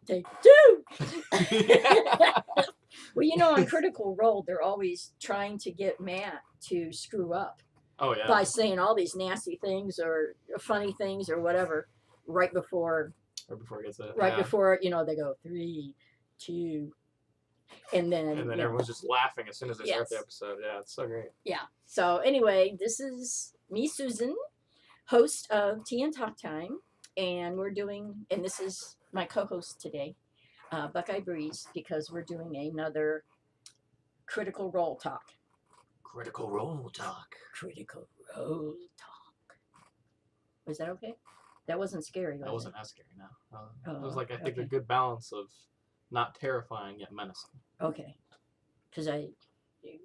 Take 2. Well, you know, on Critical Role, they're always trying to get Matt to screw up. Oh yeah. By saying all these nasty things or funny things or whatever right before. Right before it gets it. Right before, you know, they go 3, 2, and then everyone's just laughing as soon as they start the episode. Yeah, it's so great. Yeah. So anyway, this is me, Susan, host of Tea and Talk Time, and this is my co-host today, Buckeye Breeze, because we're doing another Critical Role talk. Critical Role talk. Critical Role talk. Was that okay? That wasn't scary. That wasn't as scary. No. It was like I think a good balance of not terrifying yet menacing. Okay. Because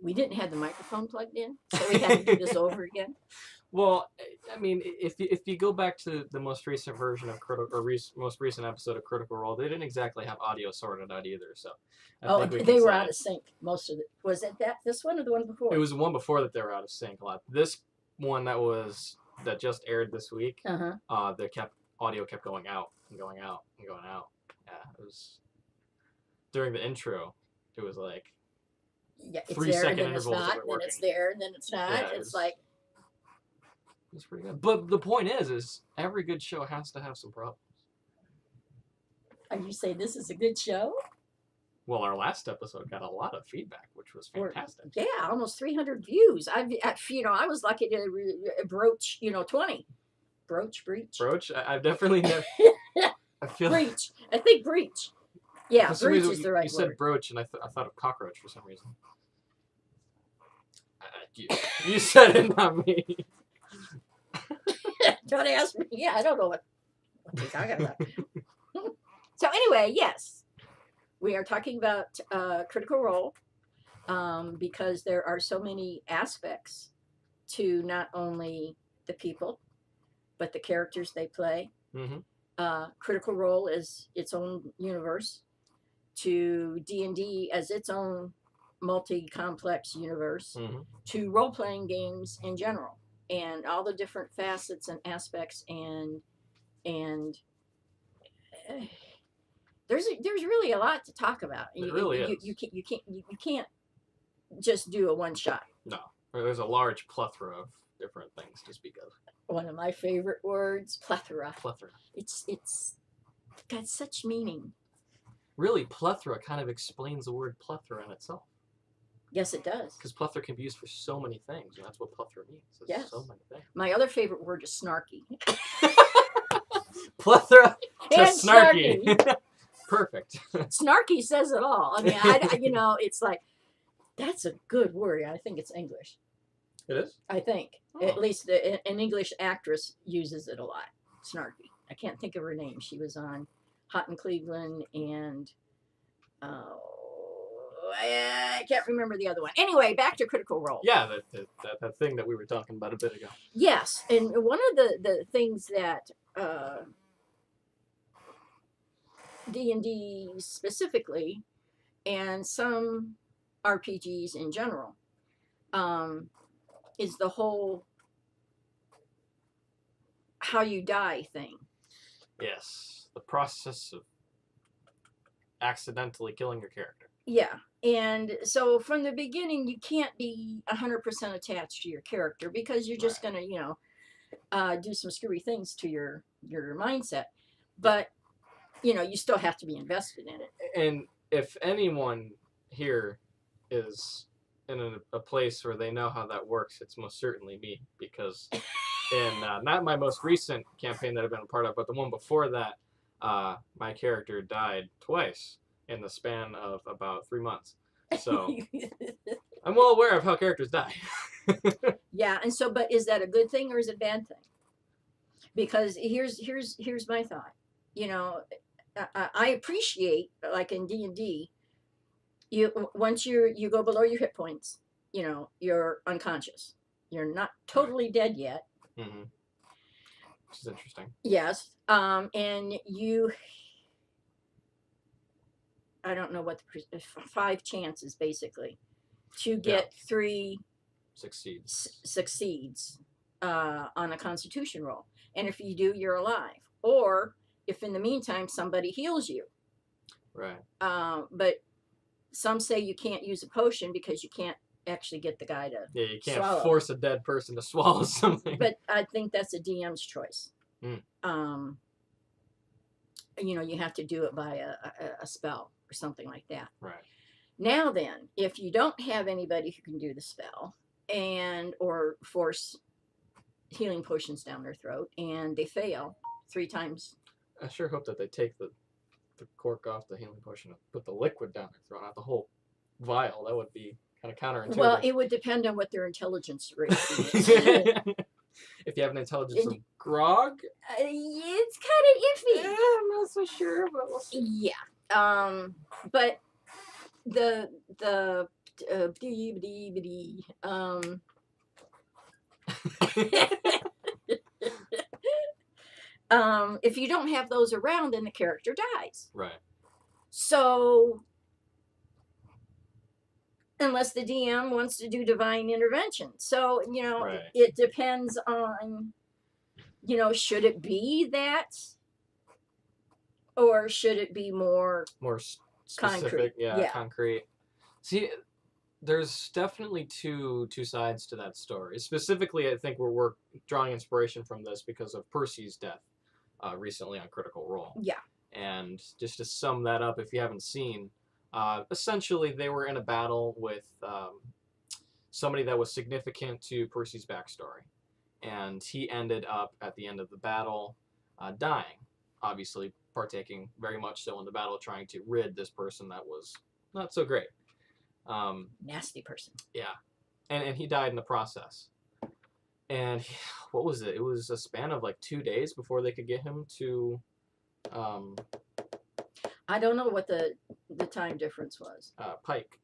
we didn't have the microphone plugged in, so we had to do this over again. Well, I mean, if you go back to the most recent version of most recent episode of Critical Role, they didn't exactly have audio sorted out either. So, I think they were out of sync. Most of it was it this one or the one before? It was the one before that they were out of sync a lot. This one that just aired this week, audio kept going out and going out and going out. Yeah, it was during the intro. It was like 3 second intervals of it working. Then it's there, and then it's not. Yeah, it's like. It's pretty good. But the point is every good show has to have some problems. Are you saying this is a good show? Well, our last episode got a lot of feedback, which was fantastic. Yeah, almost 300 views. I was lucky to broach, 20. Breach. I've definitely never. I feel breach. I think breach. Yeah, breach is the right word. You said broach, and I thought of cockroach for some reason. You said it, not me. Don't ask me. Yeah, I don't know what you're talking about. So anyway, yes, we are talking about Critical Role because there are so many aspects to not only the people, but the characters they play. Mm-hmm. Critical Role is its own universe, to D&D as its own multi-complex universe, to role-playing games in general. And all the different facets and aspects, and there's really a lot to talk about. It really is. You can't just do a one shot. No, there's a large plethora of different things to speak of. One of my favorite words, plethora. Plethora. It's got such meaning. Really, plethora kind of explains the word plethora in itself. Yes, it does. Because plethora can be used for so many things, and that's what plethora means. Yes. So many things. My other favorite word is snarky. Plethora to snarky. Perfect. Snarky says it all. I mean, it's like, that's a good word. I think it's English. It is? I think. Oh. At least an English actress uses it a lot. Snarky. I can't think of her name. She was on Hot in Cleveland and... I can't remember the other one. Anyway, back to Critical Role. Yeah, that thing that we were talking about a bit ago. Yes, and one of the things that D&D specifically, and some RPGs in general, is the whole how you die thing. Yes, the process of accidentally killing your character. Yeah, and so from the beginning, you can't be 100% attached to your character because you're just going to, do some screwy things to your mindset. But, you still have to be invested in it. And if anyone here is in a place where they know how that works, it's most certainly me. Because in not my most recent campaign that I've been a part of, but the one before that, my character died twice in the span of about 3 months. So I'm well aware of how characters die. Yeah, and so, but is that a good thing or is it a bad thing? Because here's my thought. I appreciate, like in D&D, once you go below your hit points, you're unconscious. You're not totally dead yet. Mm-hmm. Which is interesting. Yes, and you. I don't know what 5 chances basically to get 3 succeeds on a Constitution roll, and if you do, you're alive. Or if in the meantime somebody heals you, Right. But some say you can't use a potion because you can't actually get the guy to Yeah, you can't swallow. force a dead person to swallow something. But I think that's a DM's choice. Mm. You know, you have to do it by a spell or something like that. Right. Now then, if you don't have anybody who can do the spell and or force healing potions down their throat and they fail 3 times. I sure hope that they take the cork off the healing potion and put the liquid down their throat, not the whole vial. That would be kind of counterintuitive. Well, it would depend on what their intelligence rate is. If you have an intelligence of grog, it's kind of iffy. Yeah, I'm not so sure, but we'll see. Yeah. But the if you don't have those around, then the character dies. Right. So unless the DM wants to do divine intervention. So, you know, Right. it depends on, you know, should it be that or should it be more specific? concrete? Yeah, concrete. See, there's definitely two sides to that story. Specifically, I think we're drawing inspiration from this because of Percy's death recently on Critical Role. Yeah. And just to sum that up, if you haven't seen, essentially they were in a battle with somebody that was significant to Percy's backstory. And he ended up, at the end of the battle, dying. Obviously, partaking very much so in the battle, trying to rid this person that was not so great. Nasty person. Yeah. And he died in the process. And what was it? It was a span of like 2 days before they could get him to... I don't know what the time difference was. Pike.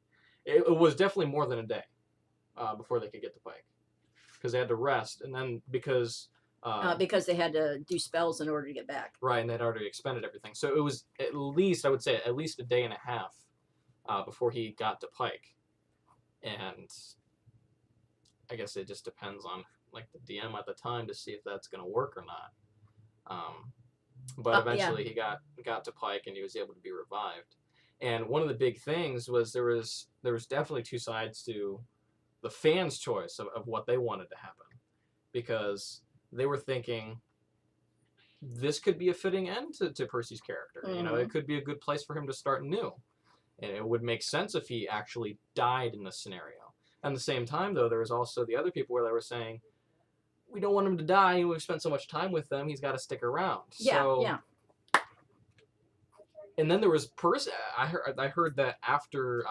It was definitely more than a day before they could get to Pike. Because they had to rest. And then because they had to do spells in order to get back. Right, and they'd already expended everything. So it was at least, I would say, at least a day and a half before he got to Pike. And I guess it just depends on like the DM at the time to see if that's going to work or not. But eventually he got to Pike and he was able to be revived. And one of the big things was there was definitely two sides to the fans' choice of what they wanted to happen. Because they were thinking this could be a fitting end to Percy's character. Mm-hmm. You know, it could be a good place for him to start new. And it would make sense if he actually died in this scenario. At the same time, though, there was also the other people where they were saying, we don't want him to die. We've spent so much time with him. He's got to stick around. Yeah. And then there was Percy. I heard that after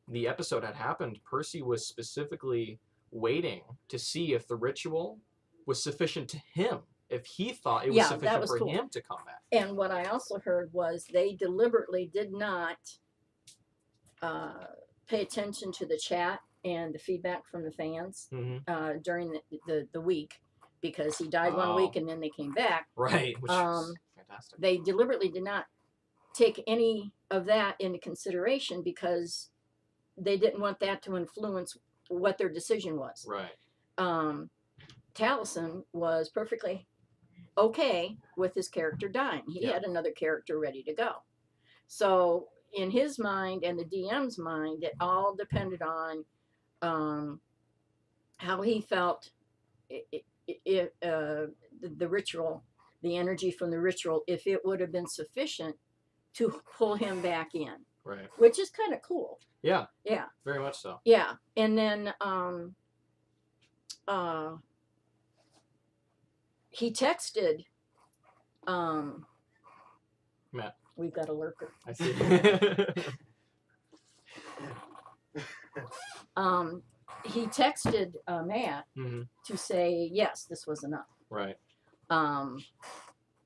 the episode had happened, Percy was specifically waiting to see if the ritual was sufficient to him. If he thought it was sufficient for him to come back. And what I also heard was they deliberately did not pay attention to the chat and the feedback from the fans during the week, because he died 1 week and then they came back. Right, which is fantastic. They deliberately did not take any of that into consideration because they didn't want that to influence what their decision was. Right. Taliesin was perfectly okay with his character dying. He had another character ready to go. So in his mind and the DM's mind, it all depended on how he felt the ritual, the energy from the ritual, if it would have been sufficient to pull him back in. Right. Which is kind of cool. Yeah. Yeah. Very much so. Yeah. And then he texted Matt. We've got a lurker. I see. He texted Matt to say, yes, this was enough. Right.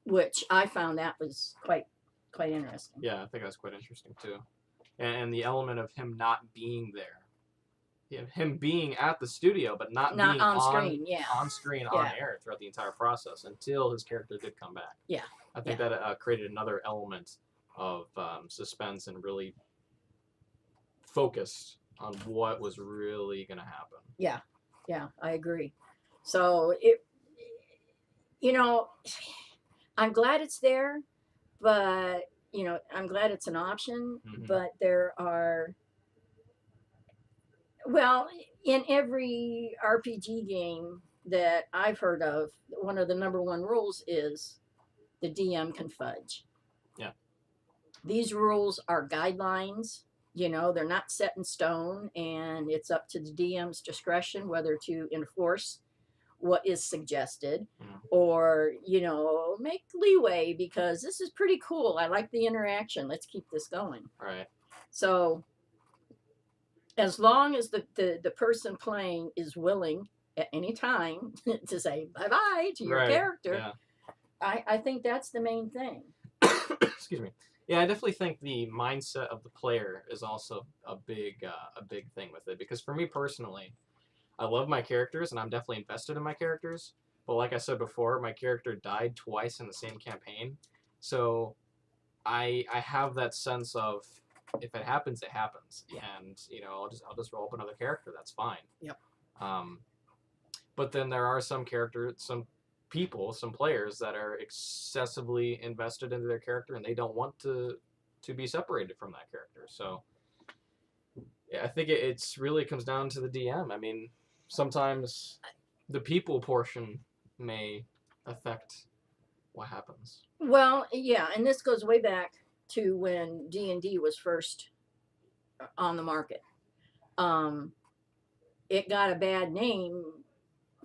Which I found that was quite interesting. Yeah, I think that's quite interesting too. And the element of him not being there. Him being at the studio, but not being on screen, on screen, on air throughout the entire process until his character did come back. Yeah. I think that created another element of suspense and really focused on what was really going to happen. Yeah, I agree. So I'm glad it's there, but you know, I'm glad it's an option, Mm-hmm. but there are, well, in every RPG game that I've heard of, one of the number one rules is the DM can fudge. Yeah. These rules are guidelines. You know, they're not set in stone, and it's up to the DM's discretion whether to enforce what is suggested Mm. or, you know, make leeway because this is pretty cool. I like the interaction. Let's keep this going. Right. So, as long as the person playing is willing at any time to say bye bye to your Right. character, Yeah. I think that's the main thing. Excuse me. Yeah, I definitely think the mindset of the player is also a big thing with it. Because for me personally, I love my characters and I'm definitely invested in my characters. But like I said before, my character died twice in the same campaign, so I have that sense of if it happens, it happens, and you know I'll just roll up another character. That's fine. Yep. Um, but then there are some characters, some people, some players that are excessively invested into their character and they don't want to be separated from that character. So yeah, I think it's really comes down to the DM. I mean, sometimes the people portion may affect what happens. Well, yeah, and this goes way back to when D&D was first on the market. Um, it got a bad name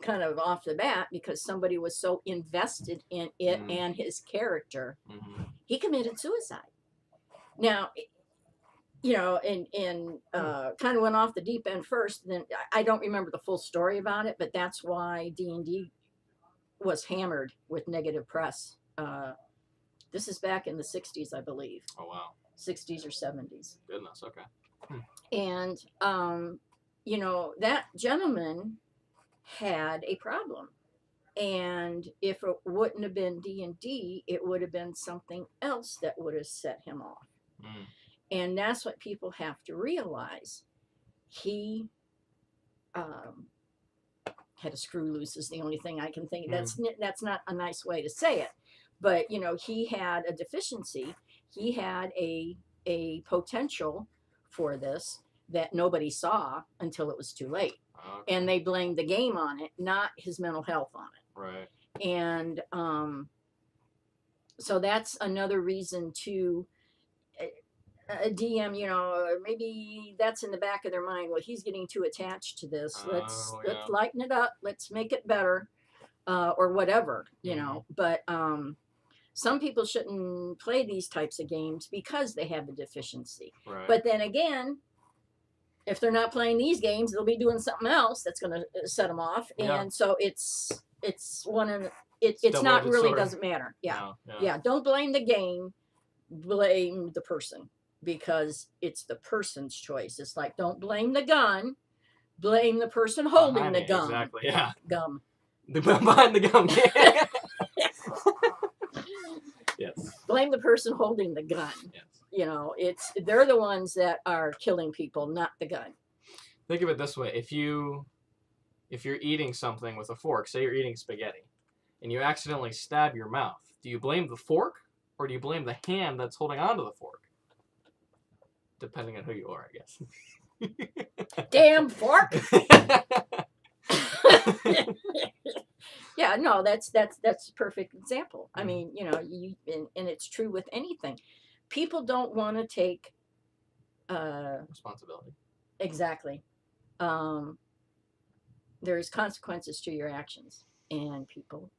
kind of off the bat because somebody was so invested in it and his character, he committed suicide. Now, you know, and kind of went off the deep end first. Then I don't remember the full story about it, but that's why D&D was hammered with negative press. This is back in the 60s, I believe. Oh wow. 60s or 70s. Goodness. Okay. And you know, that gentleman had a problem. And if it wouldn't have been D&D, it would have been something else that would have set him off. Mm. And that's what people have to realize. He had a screw loose is the only thing I can think. That's not a nice way to say it, but you know he had a deficiency. He had a potential for this that nobody saw until it was too late, and they blamed the game on it, not his mental health on it. Right. And so that's another reason to a DM, you know, maybe that's in the back of their mind. Well, he's getting too attached to this. Let's lighten it up. Let's make it better, or whatever, you know. But some people shouldn't play these types of games because they have a deficiency. Right. But then again, if they're not playing these games, they'll be doing something else that's going to set them off. Yeah. And so it's one of it's not really sword. Doesn't matter. Yeah. No, Yeah. Don't blame the game. Blame the person. Because it's the person's choice. It's like, don't blame the gun, blame the person holding the gun. Exactly, yeah. Gum. Behind the gum. Yes. Blame the person holding the gun. Yes. You know, they're the ones that are killing people, not the gun. Think of it this way: if you're eating something with a fork, say you're eating spaghetti, and you accidentally stab your mouth, do you blame the fork or do you blame the hand that's holding onto the fork? Depending on who you are, I guess. Damn fork. Yeah, no, that's a perfect example. I mean, you know, and it's true with anything. People don't want to take responsibility. Exactly. There's consequences to your actions, and people,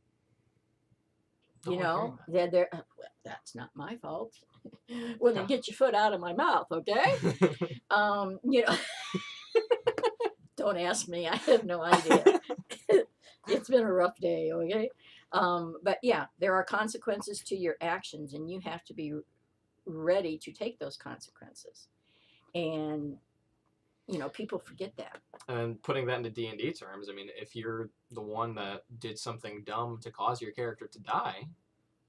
you know, they're well, that's not my fault. Well, then get your foot out of my mouth, okay? You know, don't ask me. I have no idea. It's been a rough day, okay? But yeah, there are consequences to your actions, and you have to be ready to take those consequences. And you know, people forget that. And putting that into D&D terms, I mean, if you're the one that did something dumb to cause your character to die,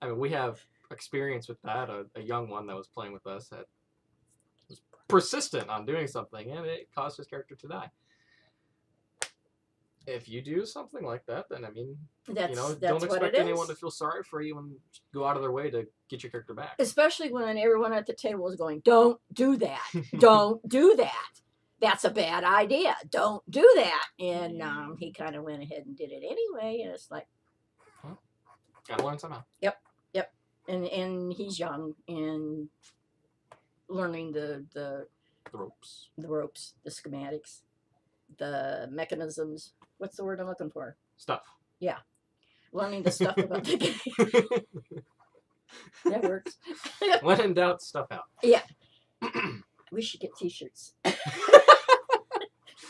I mean, we have experience with that. A young one that was playing with us that was persistent on doing something, and it caused his character to die. if you do something like that, then I mean, That's don't what it expect anyone is. to feel sorry for you and go out of their way to get your character back. Especially when everyone at the table is going, "Don't do that. Don't do that. That's a bad idea. Don't do that." And he kind of went ahead and did it anyway. And it's like, Well, gotta learn somehow. yep, yep. And he's young and learning the ropes, the schematics, the mechanisms. What's the word I'm looking for? Stuff. Yeah, learning the stuff about the game. That works. When in doubt, stuff out. Yeah. We should get T-shirts.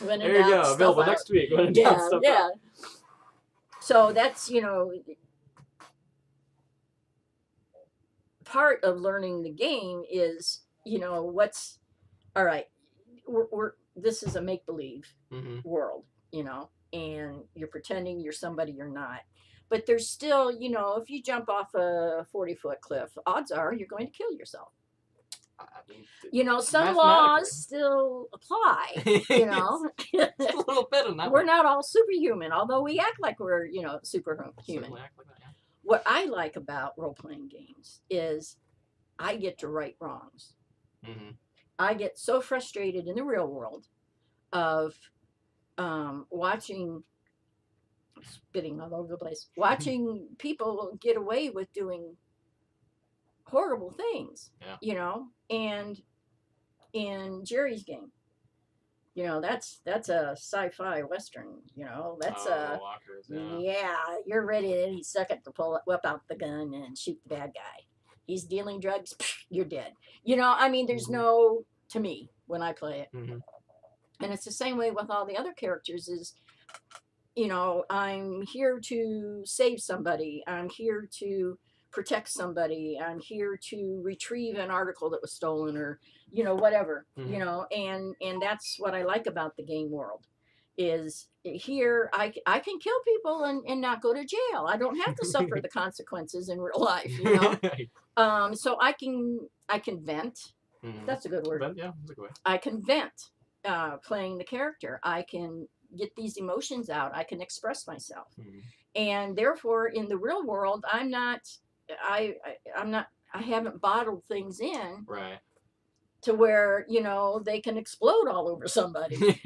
There you go. Available next week. When in doubt, stuff out. So that's part of learning the game is what's all right. This is a make believe world, and you're pretending you're somebody you're not. But there's still, if you jump off a 40-foot cliff, odds are you're going to kill yourself. Some laws still apply, a little bit of that. We're not all superhuman, although we act like we're, superhuman. Like that, yeah. What I like about role-playing games is I get to right wrongs. I get so frustrated in the real world of watching, spitting all over the place, watching people get away with doing horrible things, and in Jerry's game, that's a sci-fi western, that's Walkers, you're ready at any second to whip out the gun and shoot the bad guy. He's dealing drugs, you're dead. There's no, to me, when I play it. And it's the same way with all the other characters is, I'm here to save somebody. I'm here to protect somebody. I'm here to retrieve an article that was stolen or, whatever, and that's what I like about the game world is here I can kill people and not go to jail. I don't have to suffer the consequences in real life, so I can vent. That's a good word. Vent, yeah, that's a good way. I can vent playing the character. I can get these emotions out. I can express myself. And therefore in the real world I'm not I haven't bottled things in right to where they can explode all over somebody.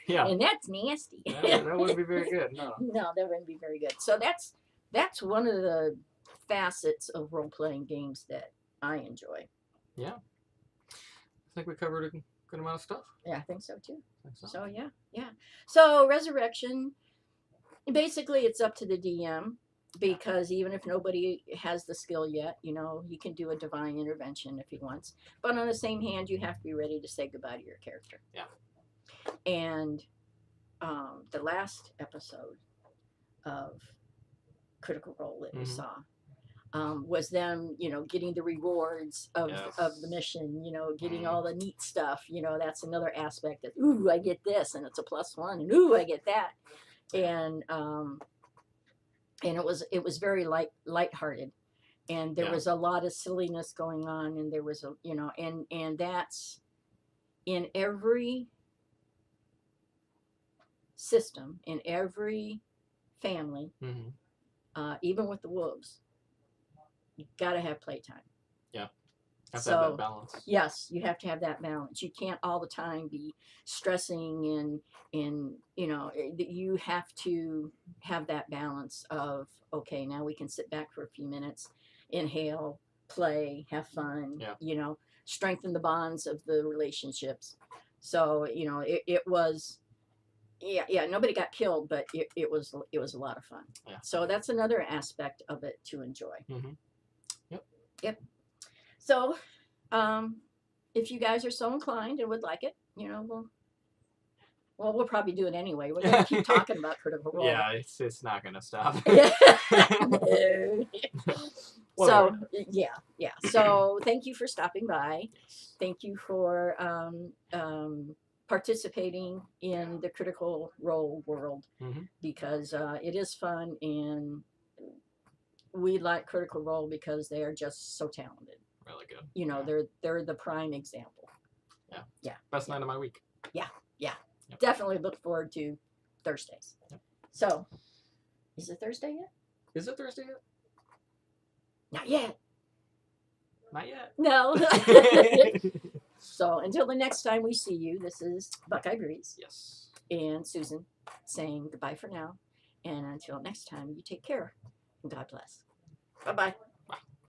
Yeah. And that's nasty. That wouldn't be very good. No, that wouldn't be very good. So that's one of the facets of role-playing games that I enjoy. Yeah, I think we covered a good amount of stuff. Yeah, I think so too. So yeah. So Resurrection, basically it's up to the DM, because even if nobody has the skill yet, he can do a divine intervention if he wants. But on the same hand, you have to be ready to say goodbye to your character. Yeah. And the last episode of Critical Role that we saw was them, getting the rewards of the mission, getting all the neat stuff. That's another aspect of, ooh, I get this, and it's a +1, and ooh, I get that. And it was very lighthearted, and there was a lot of silliness going on, and there was and that's in every system, in every family, even with the wolves. You got to have playtime. Yeah. Have to have that balance. Yes, you have to have that balance. You can't all the time be stressing and you have to have that balance of, okay, now we can sit back for a few minutes, inhale, play, have fun, strengthen the bonds of the relationships. So, it was, nobody got killed, but it was a lot of fun. Yeah. So that's another aspect of it to enjoy. Yep. So, if you guys are so inclined and would like it, we'll probably do it anyway. We're going to keep talking about Critical Role. Yeah, it's not going to stop. So, yeah. So, thank you for stopping by. Thank you for participating in the Critical Role world, because it is fun, and we like Critical Role because they are just so talented. Really good. They're the prime example. Yeah. Best night of my week. Yeah. Definitely look forward to Thursdays. Yep. So, is it Thursday yet? Is it Thursday yet? Not yet. Not yet. No. So until the next time we see you, this is Buckeye Breeze Yes. and Susan saying goodbye for now. And until next time, you take care and God bless. Bye bye.